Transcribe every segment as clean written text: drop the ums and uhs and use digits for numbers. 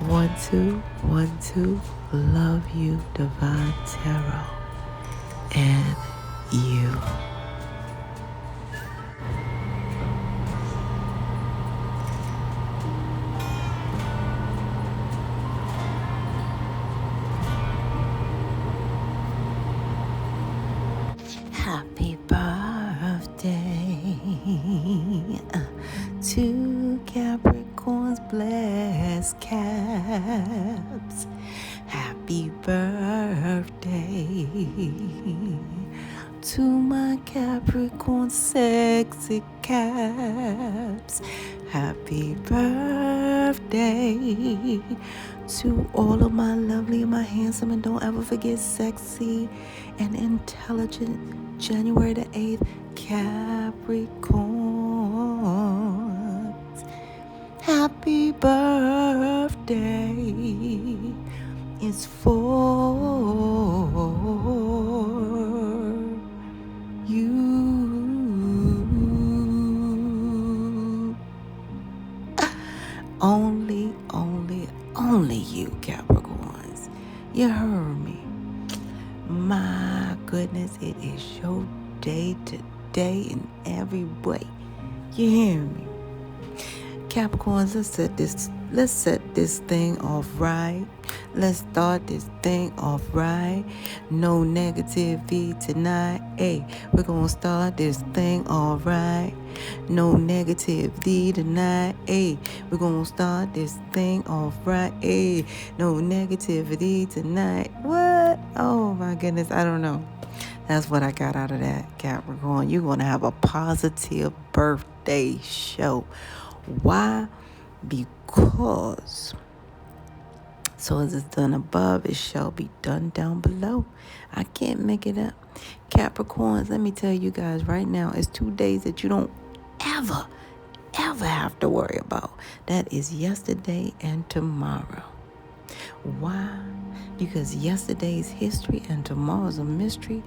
1 2 1 2. Love you, Divine Tarot, and you. Happy birthday to Capricorn's blessed caps. Happy birthday to my Capricorn sexy caps. Happy birthday to all of my lovely and my handsome, and don't ever forget sexy and intelligent January the 8th Capricorns. Happy birthday. It's for you. Only you, Capricorns. You heard me. My goodness, it is your day today in every way. You hear me? Capricorns, let's set this thing off right. Let's start this thing off right. No negativity tonight. Hey, we're gonna start this thing off right. No negativity tonight. Hey, we're gonna start this thing off right. Hey, no negativity tonight. What? Oh my goodness, I don't know. That's what I got out of that, Capricorn. You're gonna have a positive birthday show. Why? Because so as it's done above, it shall be done down below. I can't make it up. Capricorns, let me tell you guys right now, it's 2 days that you don't ever have to worry about. That is yesterday and tomorrow. Why? Because yesterday's history and tomorrow's a mystery.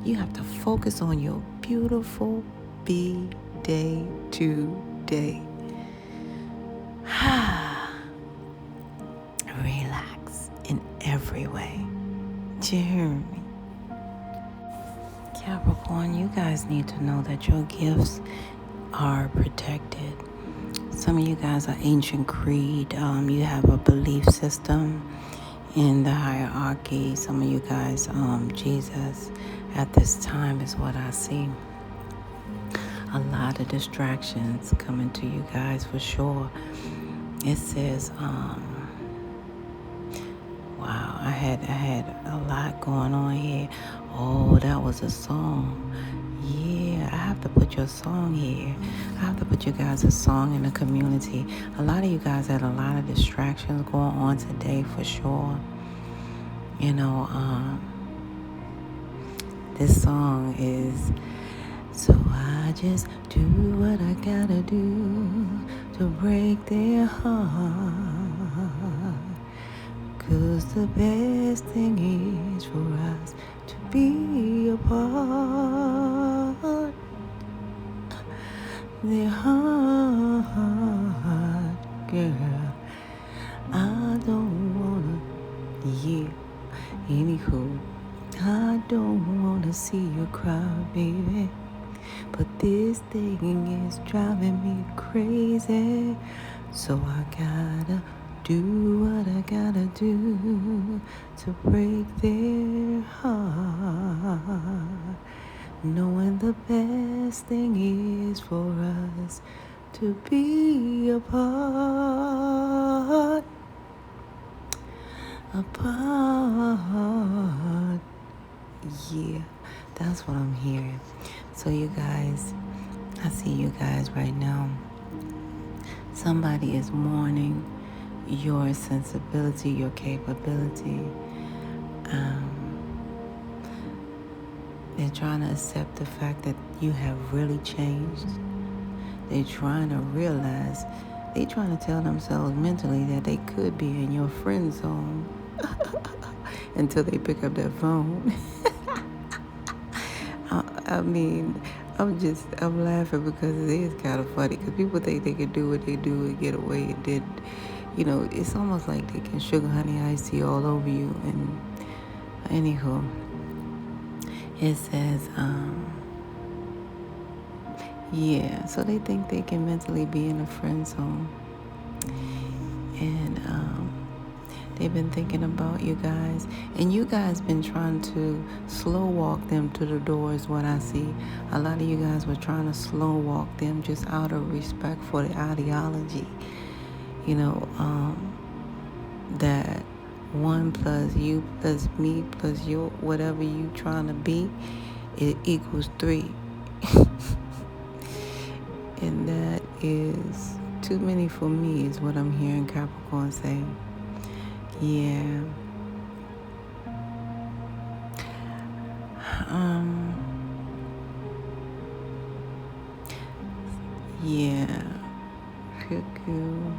You have to focus on your beautiful B-Day today. Relax in every way. Do you hear me? Capricorn, you guys need to know that your gifts are protected. Some of you guys are ancient creed. You have a belief system in the hierarchy. Some of you guys, Jesus at this time is what I see. A lot of distractions coming to you guys for sure. It says, wow, I had a lot going on here. Oh, that was a song. Yeah, I have to put your song here. I have to put you guys a song in the community. A lot of you guys had a lot of distractions going on today for sure. You know, this song is, so I just do what I gotta do to break their heart. 'Cause the best thing is for us to be apart. Their heart, girl, I don't wanna, yeah, anywho, I don't wanna see you cry, baby. But this thing is driving me crazy. So I gotta do what I gotta do to break their heart. Knowing the best thing is for us to be apart. Apart. Yeah, that's what I'm hearing. So you guys, I see you guys right now. Somebody is mourning your sensibility, your capability. They're trying to accept the fact that you have really changed. They're trying to realize, they're trying to tell themselves mentally that they could be in your friend zone until they pick up that phone. I mean, I'm laughing because it is kind of funny because people think they can do what they do and get away, and then, it's almost like they can sugar honey iced tea all over you. And anywho, it says, yeah, so they think they can mentally be in a friend zone. And they've been thinking about you guys. And you guys been trying to slow walk them to the door is what I see. A lot of you guys were trying to slow walk them just out of respect for the ideology. That 1 plus you plus me plus your whatever you trying to be, it equals 3. And that is too many for me is what I'm hearing Capricorn say. Yeah. Yeah. Cuckoo.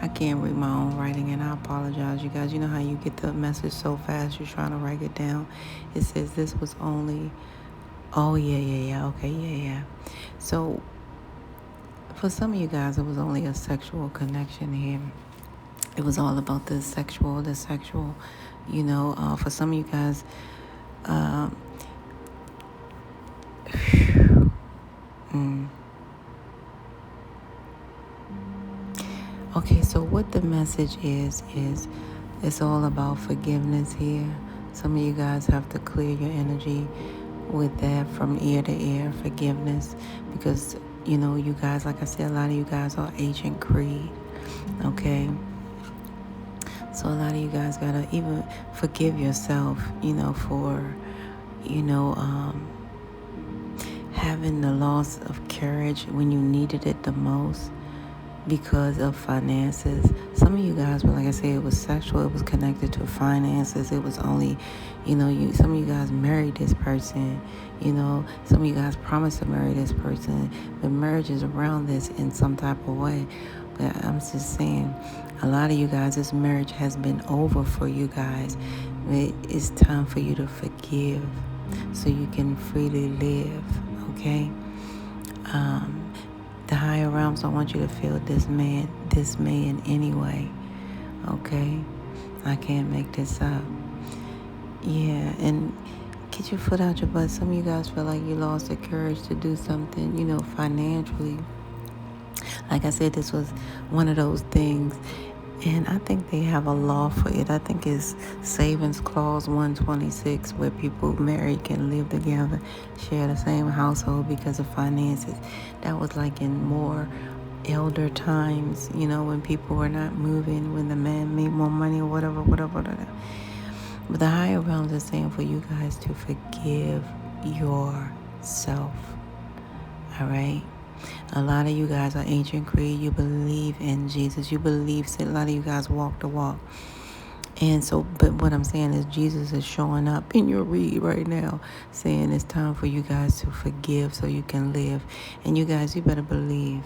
I can't read my own writing, and I apologize, you guys. You know how you get the message so fast, you're trying to write it down. It says this was only... Oh, yeah. Okay, yeah. So, for some of you guys, it was only a sexual connection here. It was all about the sexual. For some of you guys, Okay, so what the message is it's all about forgiveness here. Some of you guys have to clear your energy with that from ear to ear, forgiveness. Because, you guys, like I said, a lot of you guys are ancient creed, okay? So a lot of you guys got to even forgive yourself, for, having the loss of courage when you needed it the most because of finances. Some of you guys were, like I said, it was sexual, it was connected to finances. It was only, some of you guys married this person, some of you guys promised to marry this person, but marriage is around this in some type of way. But I'm just saying, a lot of you guys, this marriage has been over for you guys. It's time for you to forgive so you can freely live, okay? The higher realms don't want you to feel dismay in any way, okay? I can't make this up. Yeah, and get your foot out your butt. Some of you guys feel like you lost the courage to do something, financially. Like I said, this was one of those things, and I think they have a law for it. I think it's Savings Clause 126, where people married can live together, share the same household because of finances. That was like in more elder times, when people were not moving, when the man made more money or whatever. But the higher realms are saying for you guys to forgive yourself, all right? A lot of you guys are ancient creed. You believe in Jesus. You believe. A lot of you guys walk the walk. And so, but what I'm saying is Jesus is showing up in your read right now, saying it's time for you guys to forgive so you can live. And you guys, you better believe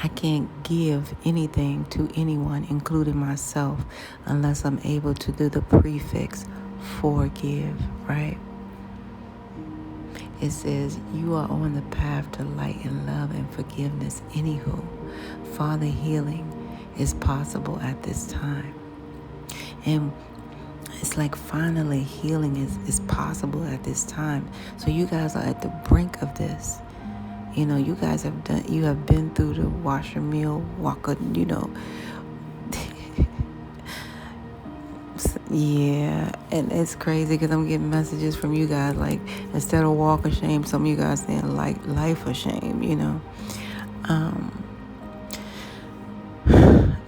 I can't give anything to anyone, including myself, unless I'm able to do the prefix forgive, right? It says, you are on the path to light and love and forgiveness. Anywho, Father, healing is possible at this time. And it's like finally healing is possible at this time. So you guys are at the brink of this. You guys have been through the washer meal, walker, Yeah, and it's crazy because I'm getting messages from you guys like, instead of walk of shame, some of you guys saying like life of shame,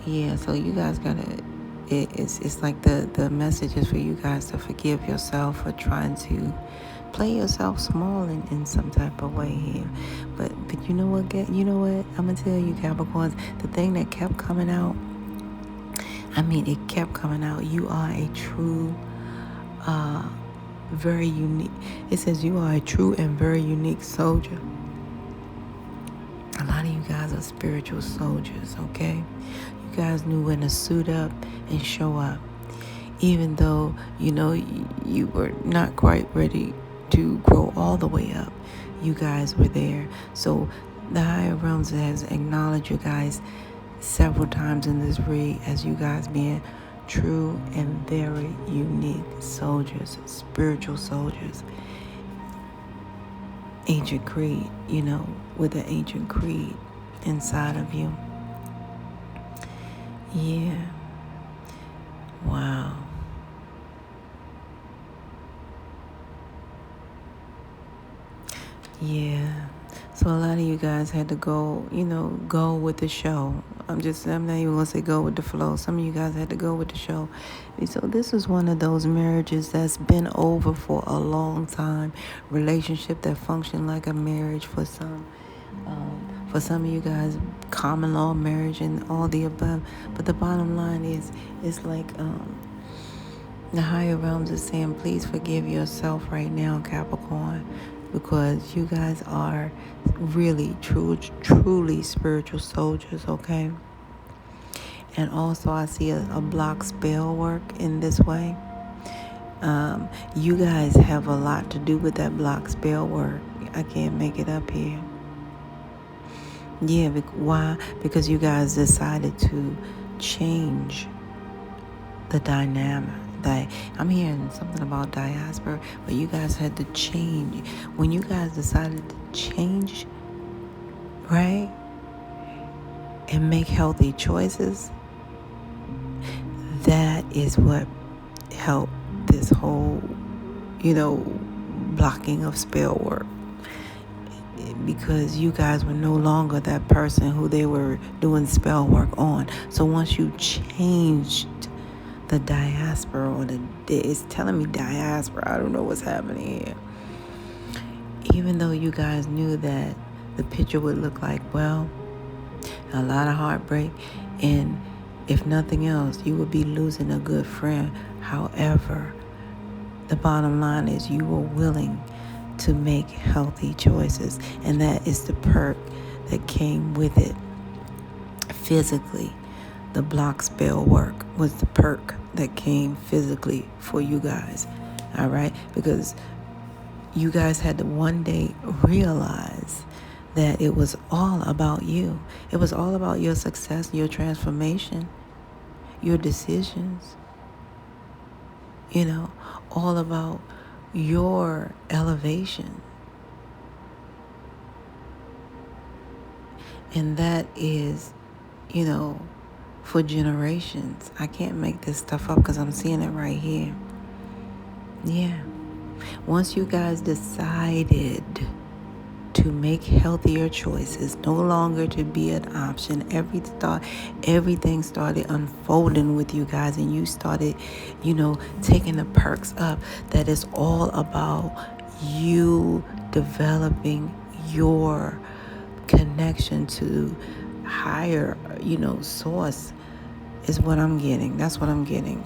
Yeah, so you guys gotta, it's like the message is for you guys to forgive yourself for trying to play yourself small in some type of way here. But you know what, I'm gonna tell you, Capricorns, the thing that kept coming out, it kept coming out. You are a true, very unique. It says you are a true and very unique soldier. A lot of you guys are spiritual soldiers, okay? You guys knew when to suit up and show up. Even though, you were not quite ready to grow all the way up. You guys were there. So The higher realms has acknowledged you guys several times in this read as you guys being true and very unique soldiers, spiritual soldiers. Ancient creed, with the ancient creed inside of you. Yeah. Wow. Yeah. So a lot of you guys had to go with the show. I'm not even going to say go with the flow. Some of you guys had to go with the show. So this is one of those marriages that's been over for a long time. Relationship that functioned like a marriage for some. For some of you guys, common law marriage and all the above. But the bottom line is, it's like the higher realms is saying, please forgive yourself right now, Capricorn, because you guys are really, truly spiritual soldiers, okay? And also, I see a block spell work in this way. You guys have a lot to do with that block spell work. I can't make it up here. Yeah, why? Because you guys decided to change the dynamic. I'm hearing something about diaspora, but you guys had to change. When you guys decided to change, right, and make healthy choices, that is what helped this whole, blocking of spell work. Because you guys were no longer that person who they were doing spell work on. So once you changed the diaspora, it's telling me diaspora, I don't know what's happening here. Even though you guys knew that the picture would look like, well, a lot of heartbreak, and if nothing else, you would be losing a good friend. However, the bottom line is you were willing to make healthy choices, and that is the perk that came with it. Physically, the block spell work was the perk that came physically for you guys, all right? Because you guys had to one day realize that it was all about you. It was all about your success, your transformation, your decisions, all about your elevation. And that is, for generations. I can't make this stuff up because I'm seeing it right here. Yeah. Once you guys decided to make healthier choices, no longer to be an option, everything started unfolding with you guys, and you started, taking the perks up. That is all about you developing your connection to higher, source is what I'm getting. That's what I'm getting,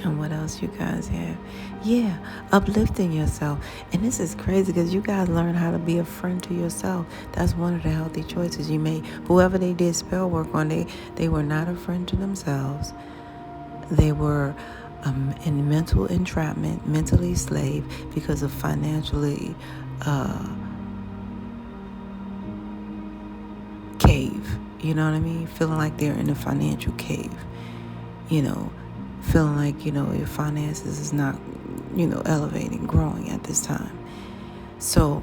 and what else you guys have? Yeah, uplifting yourself. And this is crazy because you guys learn how to be a friend to yourself. That's one of the healthy choices you made. Whoever they did spell work on, they were not a friend to themselves. They were in mental entrapment, mentally slave because of financially cave. You know what I mean? Feeling like they're in a financial cave. Feeling like, your finances is not, elevating, growing at this time. So,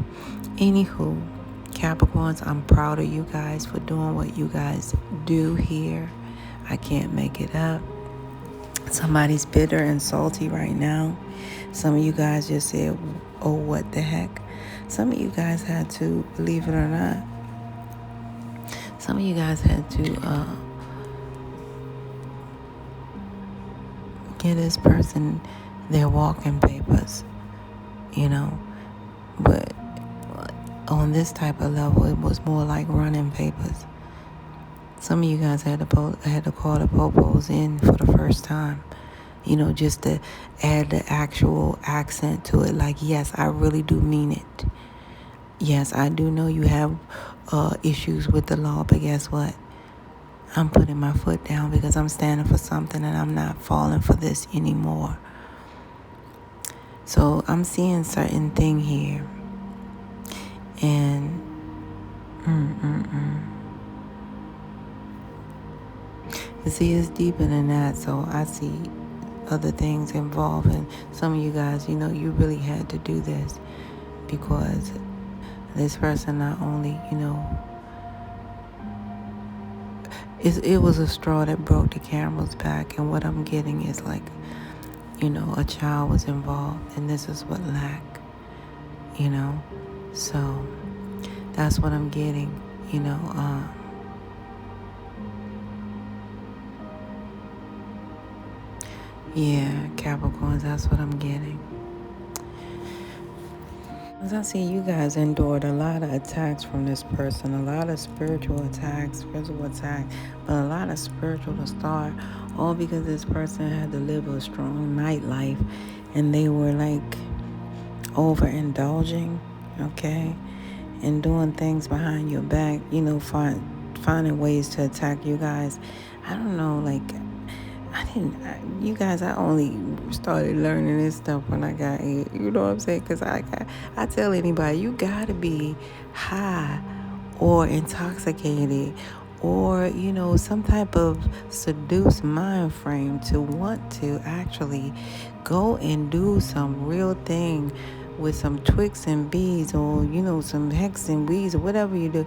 anywho, Capricorns, I'm proud of you guys for doing what you guys do here. I can't make it up. Somebody's bitter and salty right now. Some of you guys just said, oh, what the heck? Some of you guys had to, believe it or not, some of you guys had to give this person their walking papers, but on this type of level, it was more like running papers. Some of you guys had to call the popos in for the first time, just to add the actual accent to it. Like, yes, I really do mean it. Yes, I do know you have issues with the law, but guess what? I'm putting my foot down because I'm standing for something and I'm not falling for this anymore. So I'm seeing certain thing here. And you see, it's deeper than that. So I see other things involving some of you guys. You really had to do this because this person not only, it was a straw that broke the camel's back. And what I'm getting is like, a child was involved, and this is what lack, So that's what I'm getting, Yeah, Capricorns, that's what I'm getting. As I see, you guys endured a lot of attacks from this person, a lot of spiritual attacks, physical attacks, but a lot of spiritual to start, all because this person had to live a strong nightlife, and they were like overindulging, okay, and doing things behind your back, finding ways to attack you guys. I don't know, like, I only started learning this stuff when I got here. You know what I'm saying? Because I tell anybody, you got to be high or intoxicated or, some type of seduced mind frame to want to actually go and do some real thing with some Twix and beads or, some hex and weeds or whatever you do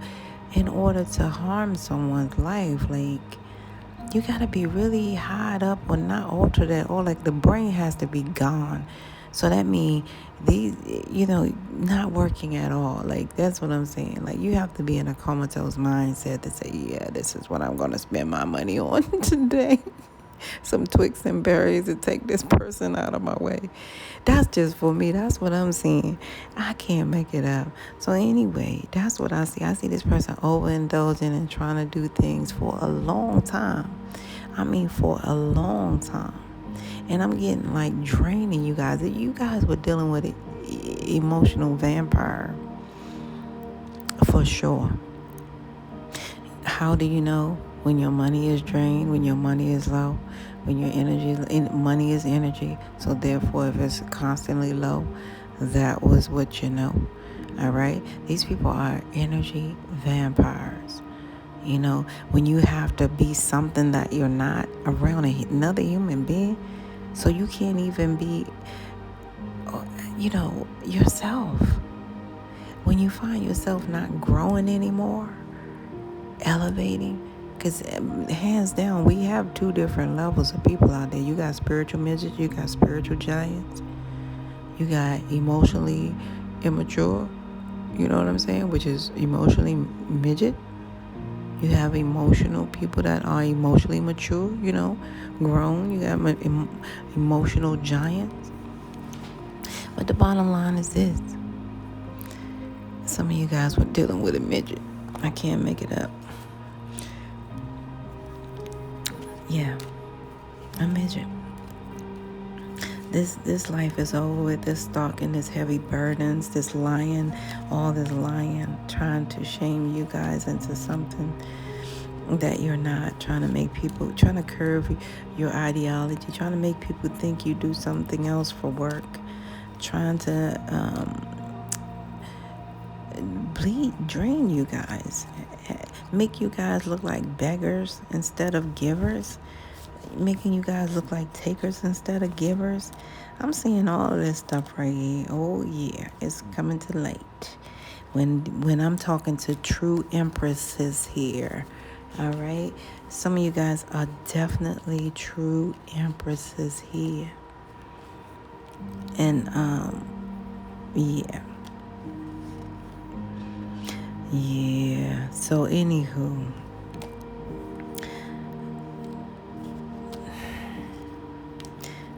in order to harm someone's life. Like, you got to be really high up or not altered at all. Like, the brain has to be gone. So that means these, not working at all. Like, that's what I'm saying. Like, you have to be in a comatose mindset to say, yeah, this is what I'm going to spend my money on today. Some Twix and berries to take this person out of my way. That's just for me. That's what I'm seeing. I can't make it up. So anyway, that's what I see. I see this person overindulging and trying to do things for a long time. I mean, for a long time. And I'm getting like draining you guys. You guys were dealing with an emotional vampire for sure. How do you know? When your money is drained, when your money is low, when your money is energy. So therefore, if it's constantly low, that was what you know. All right? These people are energy vampires. When you have to be something that you're not around another human being, so you can't even be, yourself. When you find yourself not growing anymore, elevating, because hands down, we have two different levels of people out there. You got spiritual midgets, you got spiritual giants, you got emotionally immature, you know what I'm saying, which is emotionally midget. You have emotional people that are emotionally mature, grown. You got emotional giants. But the bottom line is this. Some of you guys were dealing with a midget. I can't make it up. Yeah, a midget. This life is over with. This stalking, this heavy burdens, this lying, all this lying, trying to shame you guys into something that you're not, trying to curve your ideology, trying to make people think you do something else for work, trying to drain you guys, make you guys look like beggars instead of givers, making you guys look like takers instead of givers. I'm seeing all of this stuff right here. Oh yeah, it's coming to light when I'm talking to true empresses here. All right, some of you guys are definitely true empresses here. And yeah, so anywho,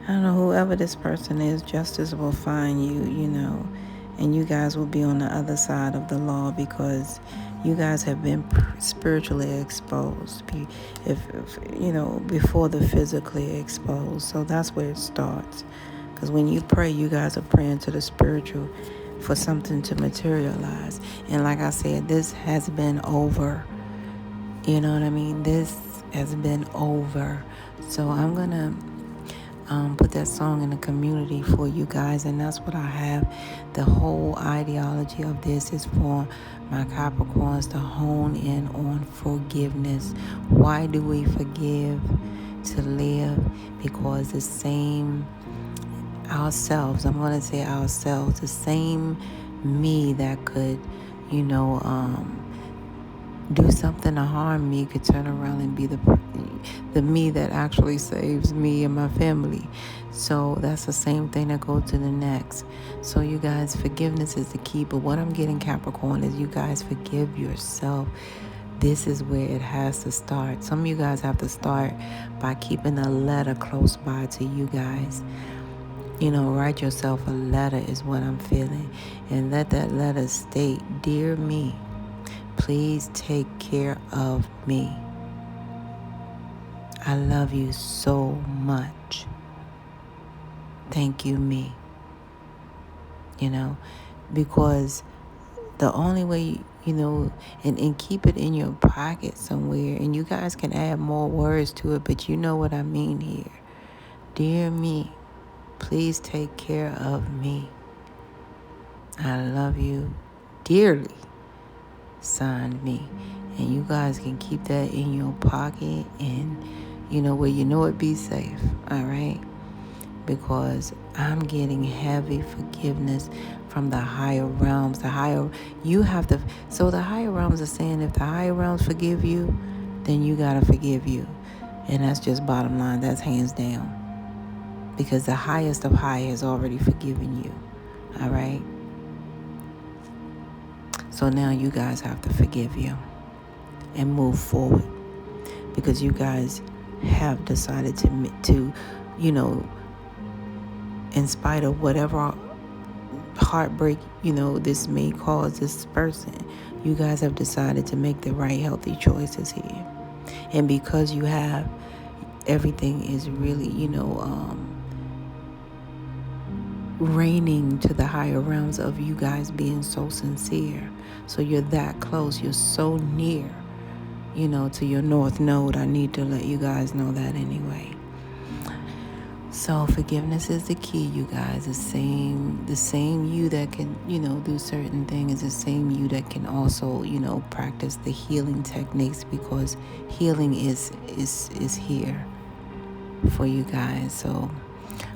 I don't know, whoever this person is, justice will find you, and you guys will be on the other side of the law because you guys have been spiritually exposed, before the physically exposed. So that's where it starts. Because when you pray, you guys are praying to the spiritual for something to materialize. And like I said, this has been over. You know what I mean? This has been over. So I'm going to put that song in the community for you guys, and that's what I have. The whole ideology of this is for my Capricorns to hone in on forgiveness. Why do we forgive? To live, because the same ourselves, I'm going to say ourselves, the same me that could, do something to harm me could turn around and be the me that actually saves me and my family. So that's the same thing that goes to the next. So you guys, forgiveness is the key. But what I'm getting, Capricorn, is you guys forgive yourself. This is where it has to start. Some of you guys have to start by keeping a letter close by to you guys. Write yourself a letter is what I'm feeling. And let that letter state, "Dear me, please take care of me. I love you so much. Thank you, me." Because the only way, and keep it in your pocket somewhere. And you guys can add more words to it, but you know what I mean here. Dear me, please take care of me. I love you dearly. Signed, me. And you guys can keep that in your pocket and where it be safe. All right, because I'm getting heavy forgiveness from the higher realms. The higher realms are saying, if the higher realms forgive you, then you gotta forgive you. And that's just bottom line. That's hands down, because the highest of high has already forgiven you. All right, so now you guys have to forgive you and move forward, because you guys have decided to in spite of whatever heartbreak this may cause this person, you guys have decided to make the right healthy choices here. And because you have, everything is really reigning to the higher realms of you guys being so sincere. So you're that close, you're so near to your north node. I need to let you guys know that anyway. So forgiveness is the key, you guys. The same you that can, do certain things is the same you that can also, practice the healing techniques, because healing is here for you guys. So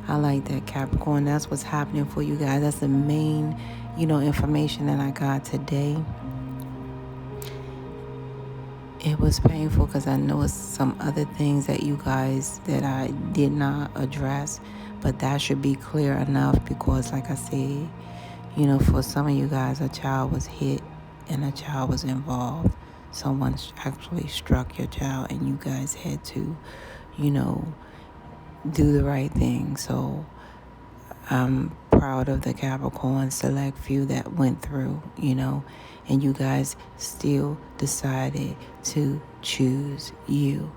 I like that, Capricorn. That's what's happening for you guys. That's the main, information that I got today. It was painful because I know it's some other things that I did not address, but that should be clear enough, because like I said, for some of you guys, a child was hit and a child was involved. Someone actually struck your child and you guys had to, do the right thing. So I'm proud of the Capricorn select few that went through, and you guys still decided to choose you.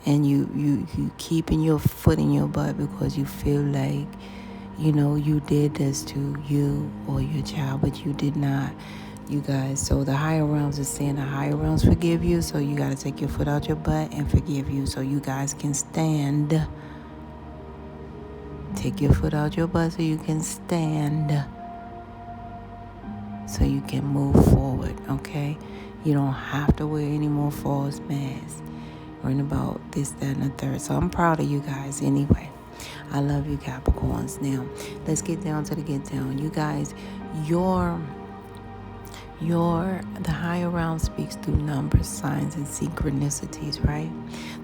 And you keeping your foot in your butt because you feel like, you did this to you or your child, but you did not. You guys, so the higher realms is saying the higher realms forgive you, so you got to take your foot out your butt and forgive you so you guys can stand. Take your foot out your butt so you can stand, so you can move forward, okay? You don't have to wear any more false masks, worrying about this, that, and the third. So I'm proud of you guys anyway. I love you, Capricorns. Now, let's get down to the get down. You guys, the higher realm speaks through numbers, signs, and synchronicities, right?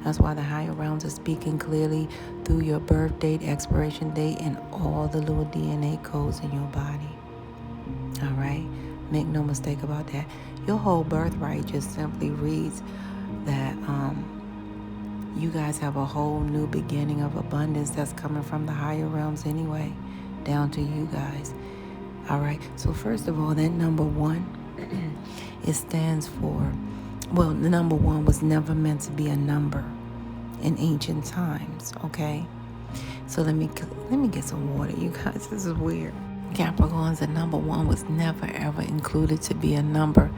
That's why the higher realms are speaking clearly through your birth date, expiration date, and all the little DNA codes in your body. All right? Make no mistake about that. Your whole birthright just simply reads that you guys have a whole new beginning of abundance that's coming from the higher realms anyway, down to you guys. All right? So first of all, that number 1, it stands for, well, the number 1 was never meant to be a number in ancient times, okay? So let me get some water, you guys. This is weird. Capricorns, the number 1 was never ever included to be a number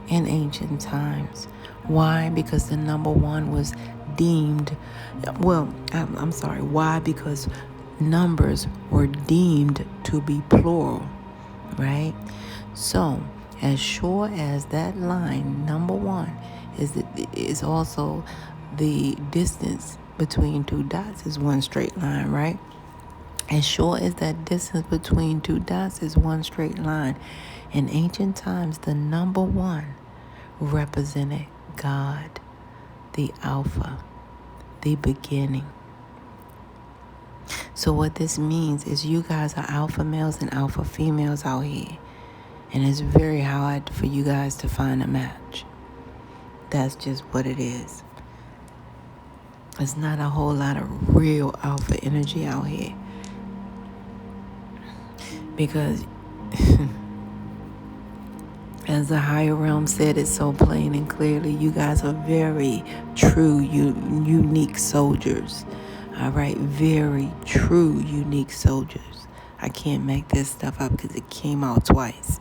in ancient times. Why? Because the number one was deemed, I'm sorry, why? Because numbers were deemed to be plural, right? So, as sure as that line, number one, is also the distance between two dots is one straight line, right? As sure as that distance between two dots is one straight line. In ancient times, the number one represented God, the Alpha, the beginning. So what this means is you guys are alpha males and alpha females out here. And it's very hard for you guys to find a match. That's just what it is. It's not a whole lot of real alpha energy out here. Because as the higher realm said it so plain and clearly, you guys are very true, unique soldiers. All right, very true, unique soldiers. I can't make this stuff up because it came out twice.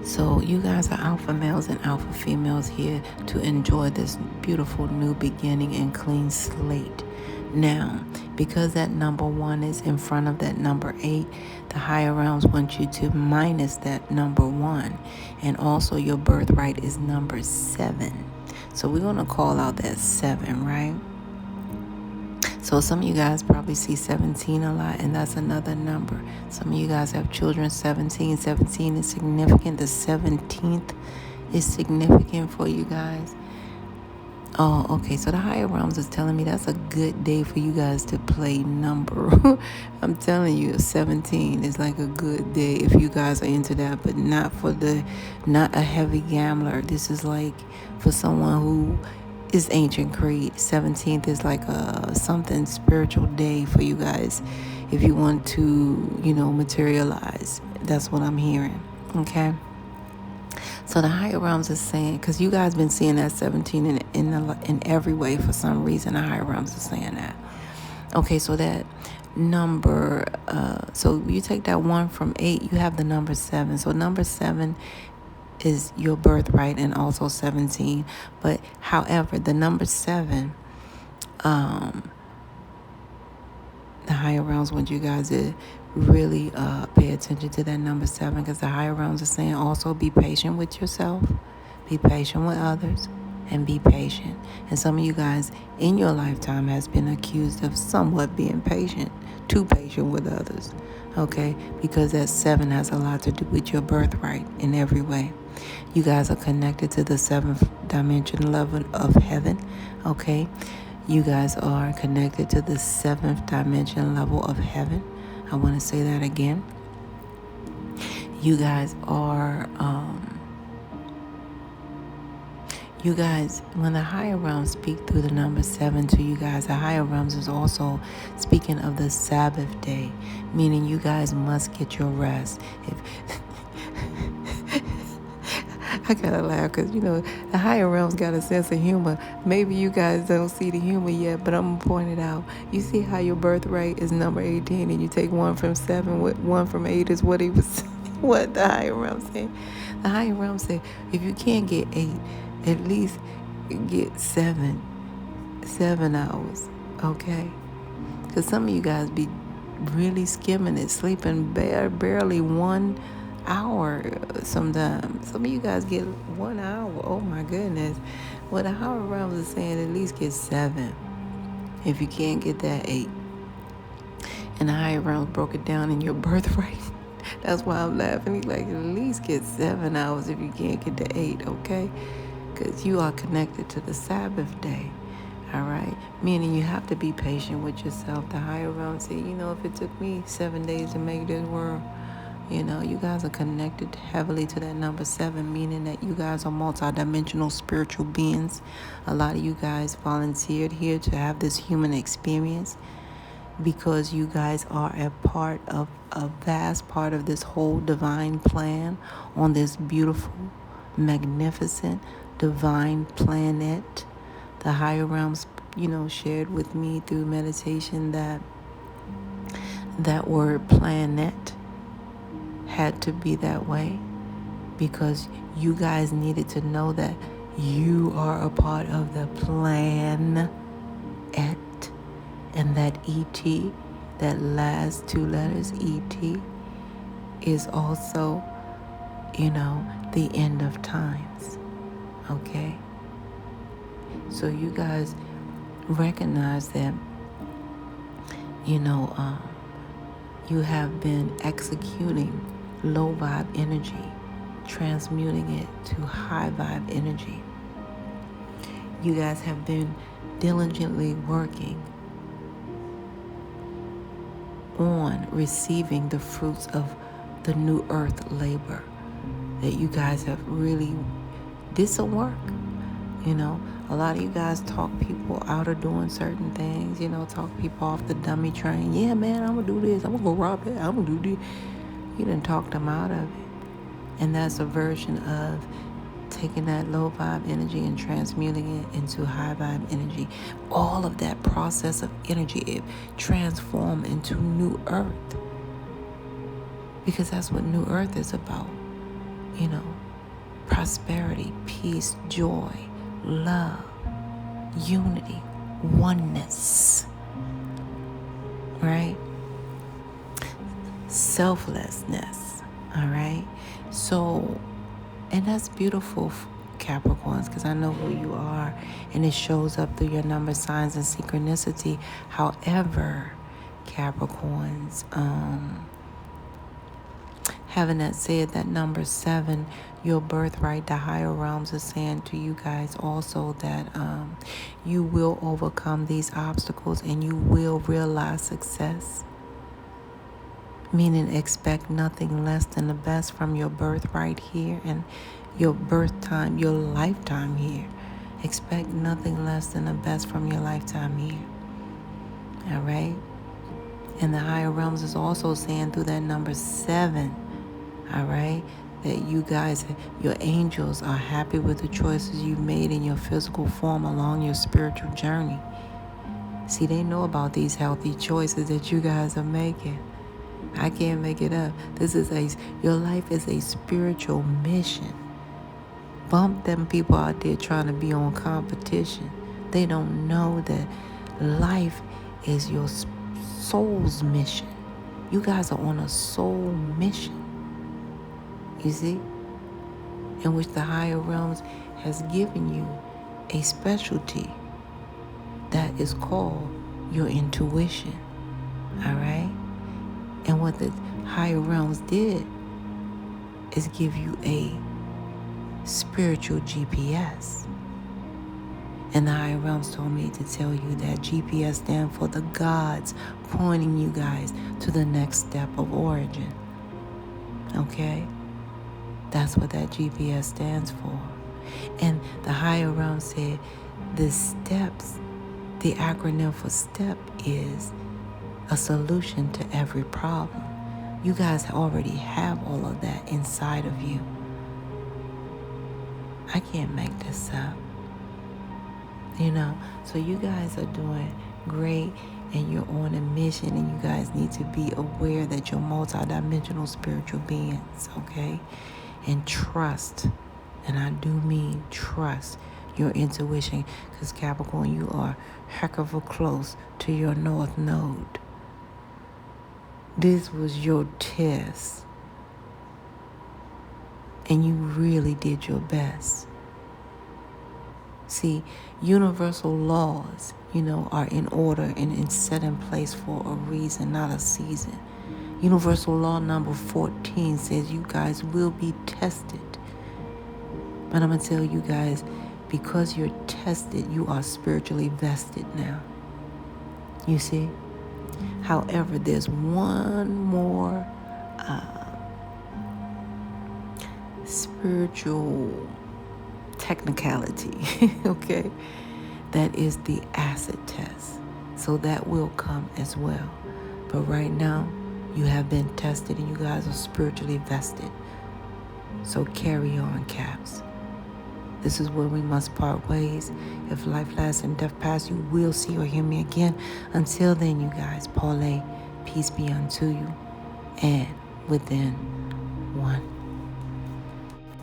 So you guys are alpha males and alpha females here to enjoy this beautiful new beginning and clean slate. Now, because that number one is in front of that number 8, the higher realms want you to minus that number 1. And also your birthright is number 7. So we're going to call out that 7, right? So some of you guys probably see 17 a lot, and that's another number. Some of you guys have children 17. 17 is significant. The 17th is significant for you guys. Oh, okay. So the higher realms is telling me that's a good day for you guys to play number. I'm telling you, 17 is like a good day if you guys are into that, but not a heavy gambler. This is like for someone who is ancient creed. 17th is like a something spiritual day for you guys if you want to, materialize. That's what I'm hearing. Okay. So the higher realms is saying, because you guys been seeing that 17 in every way for some reason, the higher realms is saying that. Okay, so that number, so you take that 1 from 8, you have the number 7. So number 7 is your birthright and also 17. But however, the number 7, the higher realms want you guys to really pay attention to that number 7, because the higher realms are saying also be patient with yourself, be patient with others, and be patient. And some of you guys in your lifetime has been accused of somewhat being too patient with others, okay? Because that 7 has a lot to do with your birthright in every way. You guys are connected to the 7th dimension level of heaven, okay? You guys are connected to the 7th dimension level of heaven. I want to say that again. You guys are, when the higher realms speak through the number 7 to you guys, the higher realms is also speaking of the Sabbath day, meaning you guys must get your rest. I gotta laugh because, the higher realms got a sense of humor. Maybe you guys don't see the humor yet, but I'm gonna point it out. You see how your birth rate is number 18 and you take 1 from 7, 1 from 8 is what what the higher realms say. The higher realms say, if you can't get 8, at least get 7 hours, okay? Because some of you guys be really skimming it, sleeping barely 1 hour sometimes. Some of you guys get 1 hour. Oh my goodness. Well, the higher realms is saying at least get 7 if you can't get that 8. And the higher realms broke it down in your birth rate. That's why I'm laughing. He's like, at least get 7 hours if you can't get the 8, okay? Because you are connected to the Sabbath day. All right, meaning you have to be patient with yourself. The higher realms say, if it took me 7 days to make this world, you guys are connected heavily to that number 7, meaning that you guys are multidimensional spiritual beings. A lot of you guys volunteered here to have this human experience because you guys are a vast part of this whole divine plan on this beautiful, magnificent, divine planet. The higher realms, shared with me through meditation that word planet had to be that way because you guys needed to know that you are a part of the plan et, and that ET, that last two letters ET, is also, the end of times. Okay? So you guys recognize that, you have been executing low vibe energy, transmuting it to high vibe energy. You guys have been diligently working on receiving the fruits of the new earth labor. That you guys have really did some work. A lot of you guys talk people out of doing certain things, talk people off the dummy train. Yeah, man, I'm going to do this. I'm going to go rob it. I'm going to do this. You didn't talk them out of it. And that's a version of taking that low vibe energy and transmuting it into high vibe energy. All of that process of energy, it transforms into new earth. Because that's what new earth is about. Prosperity, peace, joy, love, unity, oneness, right? Selflessness, all right? So, and that's beautiful, Capricorns, because I know who you are, and it shows up through your number, signs, and synchronicity. However, Capricorns, having that said, that number 7, your birthright, the higher realms are saying to you guys also that you will overcome these obstacles and you will realize success. Meaning expect nothing less than the best from your birthright here and your birth time, your lifetime here. Expect nothing less than the best from your lifetime here. All right? And the higher realms is also saying through that number 7, all right, that you guys, your angels, are happy with the choices you've made in your physical form along your spiritual journey. See, they know about these healthy choices that you guys are making. I can't make it up. Your life is a spiritual mission. Bump them people out there trying to be on competition. They don't know that life is your soul's mission. You guys are on a soul mission. You see, in which the higher realms has given you a specialty that is called your intuition, all right? And what the higher realms did is give you a spiritual GPS. And the higher realms told me to tell you that GPS stands for the gods pointing you guys to the next step of origin, okay? That's what that GPS stands for. And the higher realm said the steps, the acronym for STEP is a solution to every problem. You guys already have all of that inside of you. I can't make this up. So you guys are doing great and you're on a mission, and you guys need to be aware that you're multidimensional spiritual beings, okay? And trust, and I do mean trust your intuition, because Capricorn, you are heck of a close to your North Node. This was your test, and you really did your best. See, universal laws, are in order and set in place for a reason, not a season. Universal law number 14 says you guys will be tested. But I'm going to tell you guys, because you're tested, you are spiritually vested now. You see? However, there's one more spiritual technicality, okay? That is the acid test. So that will come as well. But right now, you have been tested and you guys are spiritually vested. So carry on, Caps. This is where we must part ways. If life lasts and death pass, you will see or hear me again. Until then, you guys, Paulay, peace be unto you and within 1.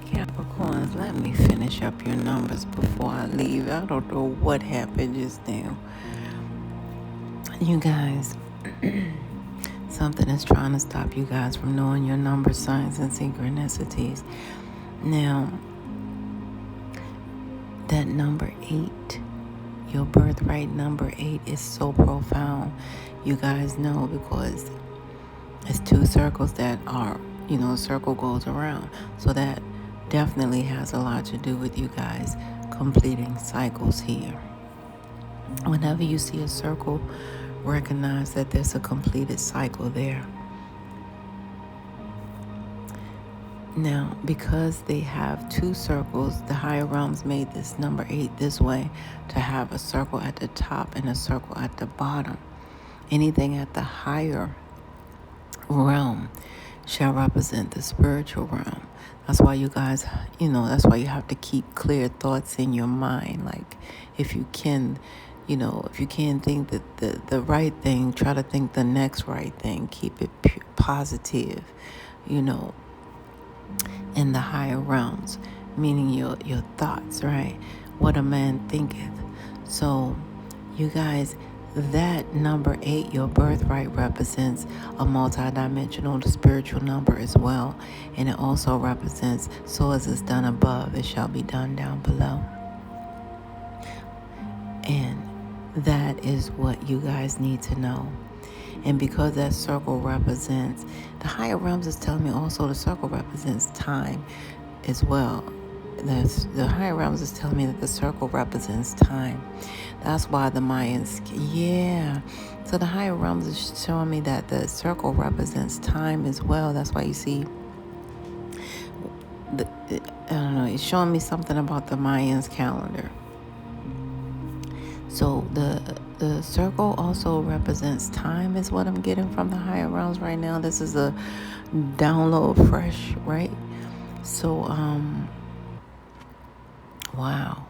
Capricorns, let me finish up your numbers before I leave. I don't know what happened just now. You guys, something is trying to stop you guys from knowing your number, signs, and synchronicities. Now, that number 8, your birthright number 8 is so profound. You guys know, because it's 2 circles that are, a circle goes around. So that definitely has a lot to do with you guys completing cycles here. Whenever you see a circle, recognize that there's a completed cycle there. Now, because they have 2 circles, the higher realms made this number 8 this way to have a circle at the top and a circle at the bottom. Anything at the higher realm shall represent the spiritual realm. That's why you guys, that's why you have to keep clear thoughts in your mind. Like, if you can, if you can't think that the right thing, try to think the next right thing. Keep it positive, in the higher realms, meaning your thoughts, right? What a man thinketh. So, you guys, that number 8, your birthright, represents a multidimensional spiritual number as well. And it also represents, so as it's done above, it shall be done down below. And that is what you guys need to know. And because that circle represents, the higher realms is telling me also the circle represents time as well. The higher realms is telling me that the circle represents time. That's why the Mayans, So the higher realms is showing me that the circle represents time as well. That's why you see, it's showing me something about the Mayans calendar. So the circle also represents time is what I'm getting from the higher realms right now. This is a download fresh, right? So, wow.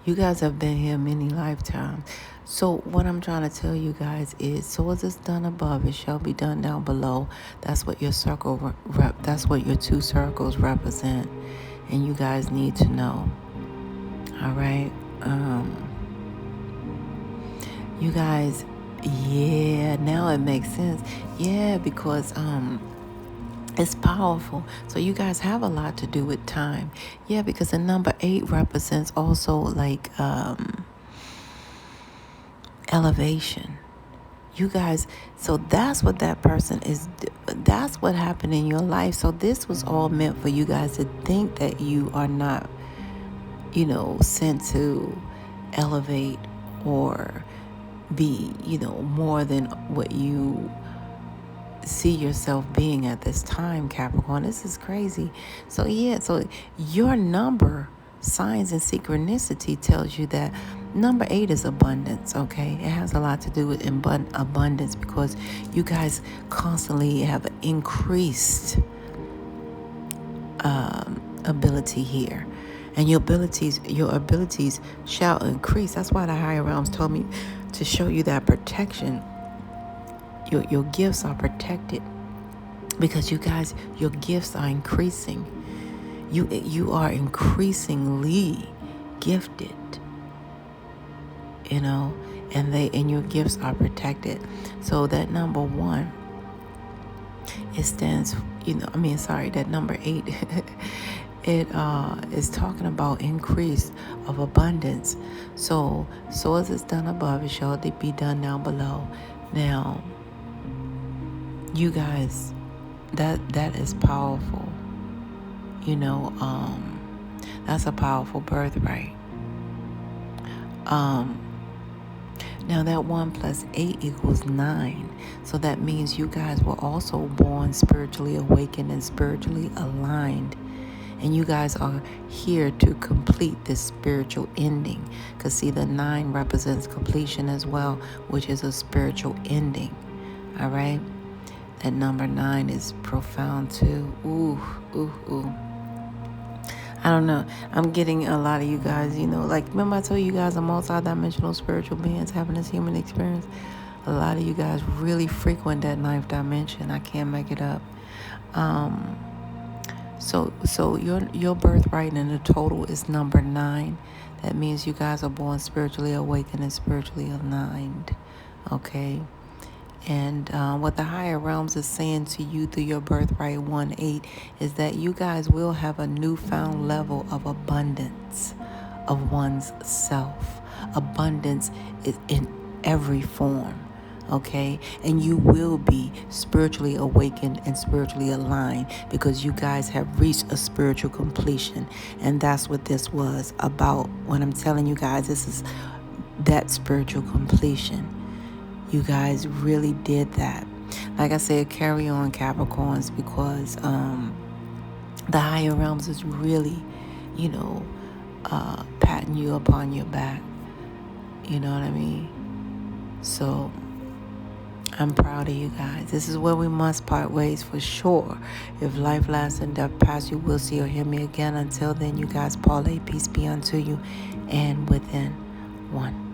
You guys have been here many lifetimes. So what I'm trying to tell you guys is, so as it's done above, it shall be done down below. That's what your circle that's what your 2 circles represent. And you guys need to know. All right. You guys, now it makes sense. Because it's powerful. So you guys have a lot to do with time. Because the number 8 represents also like elevation. You guys, so that's what that person is. That's what happened in your life. So this was all meant for you guys to think that you are not, sent to elevate or be, more than what you see yourself being at this time, Capricorn. This is crazy. So so your number, signs, and synchronicity tells you that number 8 is abundance, okay? It has a lot to do with abundance, because you guys constantly have increased ability here. And your abilities shall increase. That's why the higher realms told me to show you that protection. Your gifts are protected, because you guys, your gifts are increasing. You are increasingly gifted, and your gifts are protected. So that number 1, it stands, that number 8, it is talking about increase of abundance. So as it's done above, it shall be done down below. Now, you guys, that is powerful. That's a powerful birthright. Now that 1 plus 8 equals 9. So that means you guys were also born spiritually awakened and spiritually aligned. And you guys are here to complete this spiritual ending. Because see, the 9 represents completion as well, which is a spiritual ending. All right? That number 9 is profound too. Ooh. I don't know. I'm getting a lot of you guys, like, remember I told you guys are multi-dimensional spiritual beings having this human experience? A lot of you guys really frequent that ninth dimension. I can't make it up. So your birthright in the total is number 9. That means you guys are born spiritually awakened and spiritually aligned. Okay. And what the higher realms is saying to you through your birthright 1-8 is that you guys will have a newfound level of abundance of one's self. Abundance is in every form. Okay, and you will be spiritually awakened and spiritually aligned because you guys have reached a spiritual completion. And that's what this was about. When I'm telling you guys, this is that spiritual completion. You guys really did that. Like I said, carry on, Capricorns, because the higher realms is really, patting you upon your back. You know what I mean? So I'm proud of you guys. This is where we must part ways for sure. If life lasts and death pass, you will see or hear me again. Until then, you guys, parlay, peace be unto you, and within one.